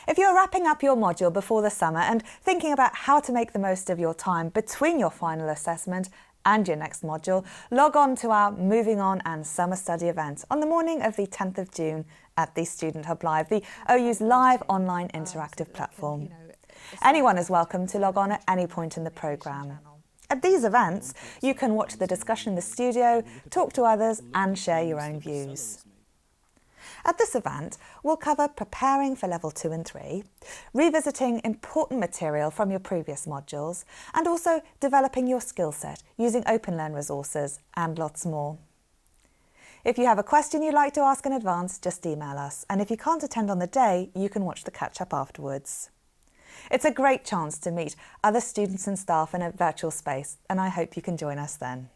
If you're wrapping up your module before the summer and thinking about how to make the most of your time between your final assessment and your next module, log on to our Moving On and Summer Study event on the morning of the 10th of June at the Student Hub Live, the OU's live online interactive platform. Anyone is welcome to log on at any point in the programme. At these events, you can watch the discussion in the studio, talk to others and share your own views. At this event, we'll cover preparing for Level 2 and 3, revisiting important material from your previous modules, and also developing your skill set using OpenLearn resources and lots more. If you have a question you'd like to ask in advance, just email us, and if you can't attend on the day, you can watch the catch-up afterwards. It's a great chance to meet other students and staff in a virtual space, and I hope you can join us then.